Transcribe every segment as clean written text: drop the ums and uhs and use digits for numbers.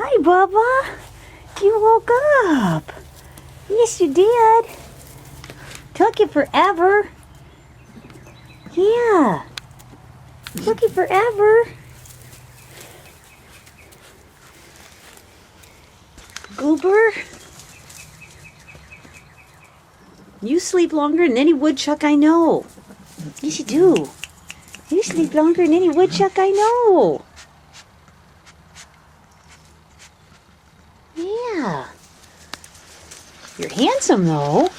Hi, Bubba. You woke up. Yes, you did. Took you forever. Yeah. Took you forever. Goober. You sleep longer than any woodchuck I know. Yes, you do. You sleep longer than any woodchuck I know. Yeah. You're handsome, though.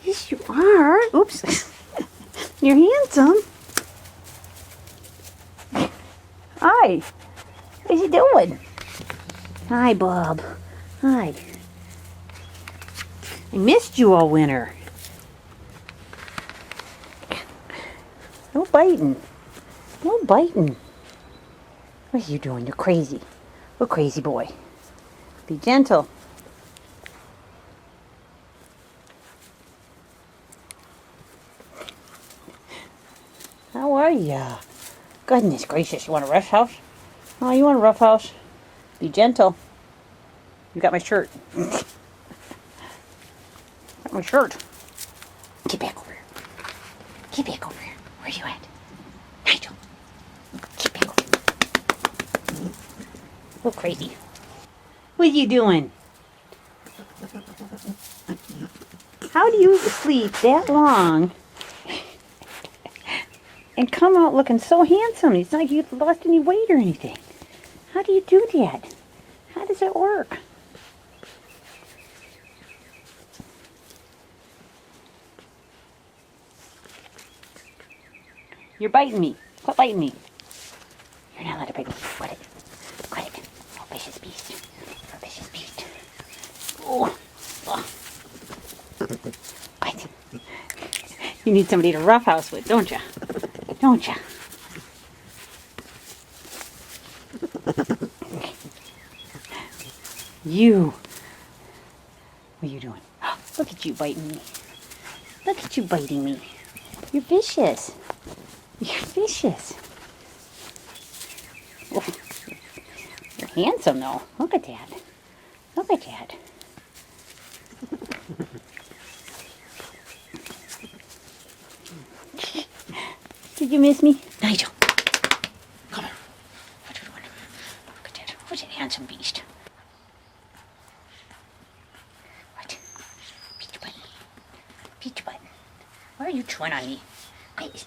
Yes, you are. Oops. You're handsome. Hi. What you doing? Hi, Bob. Hi. I missed you all winter. No biting. No biting. What are you doing? You're crazy. Oh, crazy boy. Be gentle. How are ya? Goodness gracious, you want a rough house? Oh, you want a rough house? Be gentle. You got my shirt. Got my shirt. Get back over here. Get back over here. Where you at? Nigel. Get back over here. Oh, crazy. What are you doing? How do you sleep that long and come out looking so handsome? It's not like you've lost any weight or anything. How do you do that? How does it work? You're biting me. Quit biting me. You're not allowed to bite me. Quit it. Quit it. Oh, vicious beast. Oh, vicious beast. Oh. Oh. Bite. You need somebody to roughhouse with, don't you? Don't you? You. What are you doing? Oh, look at you biting me. Look at you biting me. You're vicious. You're vicious. Oh, you're handsome, though. Look at that. Look at that. Did you miss me? Nigel. Come here. What are you doing? Look at that. Who's that handsome beast? What? Peach button. Peach button. Why are you chewing on me? Please.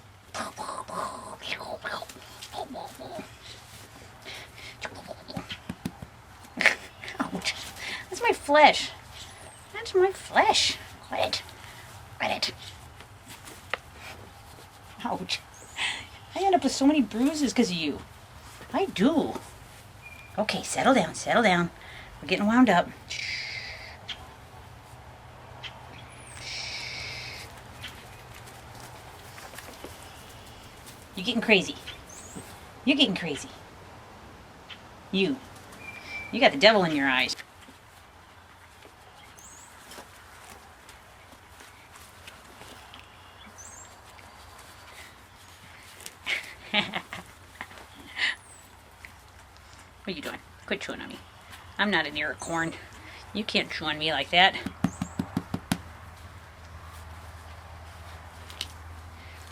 Ouch. That's my flesh. That's my flesh. Quit it. Quit it. Ouch. I end up with so many bruises because of you. I do. Okay, settle down, settle down. We're getting wound up. You're getting crazy. You're getting crazy. You got the devil in your eyes. What are you doing? Quit chewing on me. I'm not an ear of corn. You can't chew on me like that.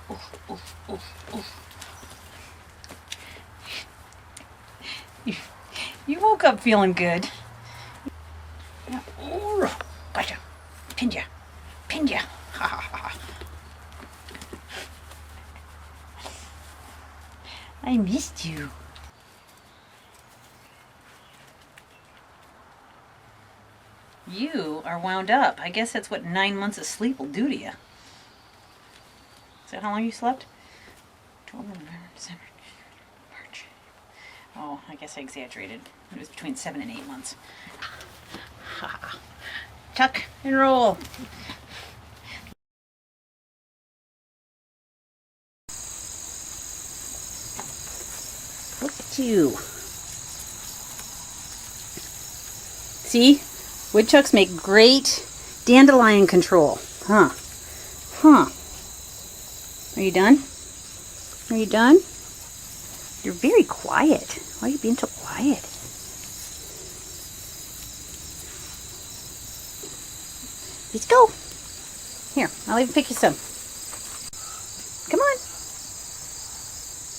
Oof, oof, oof, oof. You woke up feeling good. Oh, gotcha. Pinned ya. Pinned ya. Ha ha ha. I missed you. You are wound up. I guess that's what 9 months of sleep will do to you. Is that how long you slept? October, November, December, March. Oh, I guess I exaggerated. It was between 7 and 8 months. Tuck and roll. Look at you. See? Woodchucks make great dandelion control. Huh. Huh. Are you done? Are you done? You're very quiet. Why are you being so quiet? Let's go. Here, I'll even pick you some. Come on.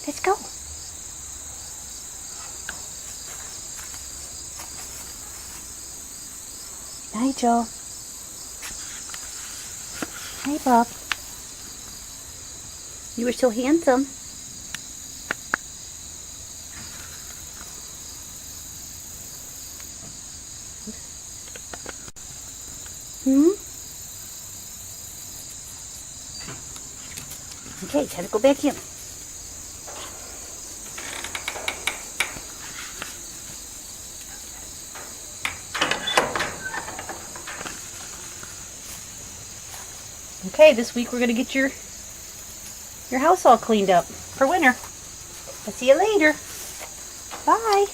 Let's go. Nigel. Hey, Bob. You were so handsome. Okay, time to go back in. Okay, this week we're gonna get your house all cleaned up for winter. I'll see you later. Bye.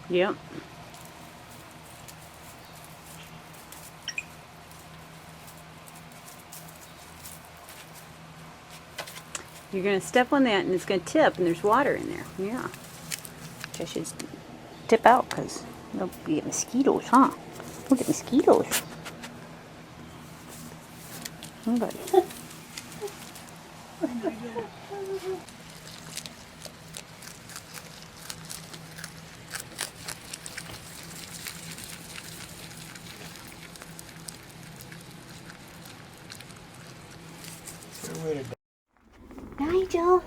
Yep. You're going to step on that and it's going to tip and there's water in there. Yeah. Which I should tip out because they'll get mosquitoes, huh? We'll get mosquitoes. Nobody. Nigel,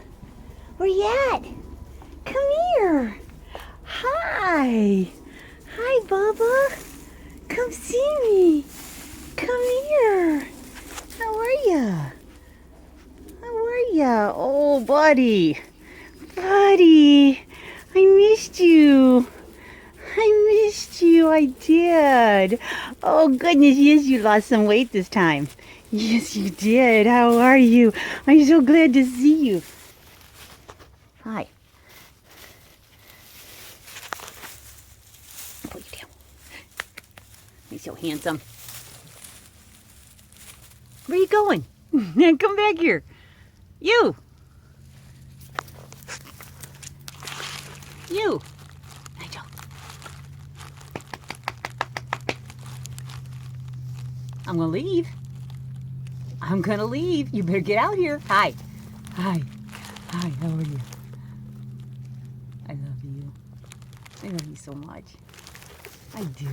where you at? Come here. Hi. Hi, Bubba. Come see me. Come here. How are ya? How are ya? Oh, buddy. Buddy. I missed you. I missed you. I did. Oh, goodness. Yes, you lost some weight this time. Yes, you did. How are you? I'm so glad to see you. Hi. I'll put you down. You're so handsome. Where are you going? Come back here. You. You. Nigel. I'm going to leave. I'm going to leave. You better get out here. Hi. Hi. Hi, how are you? I love you. I love you so much. I do.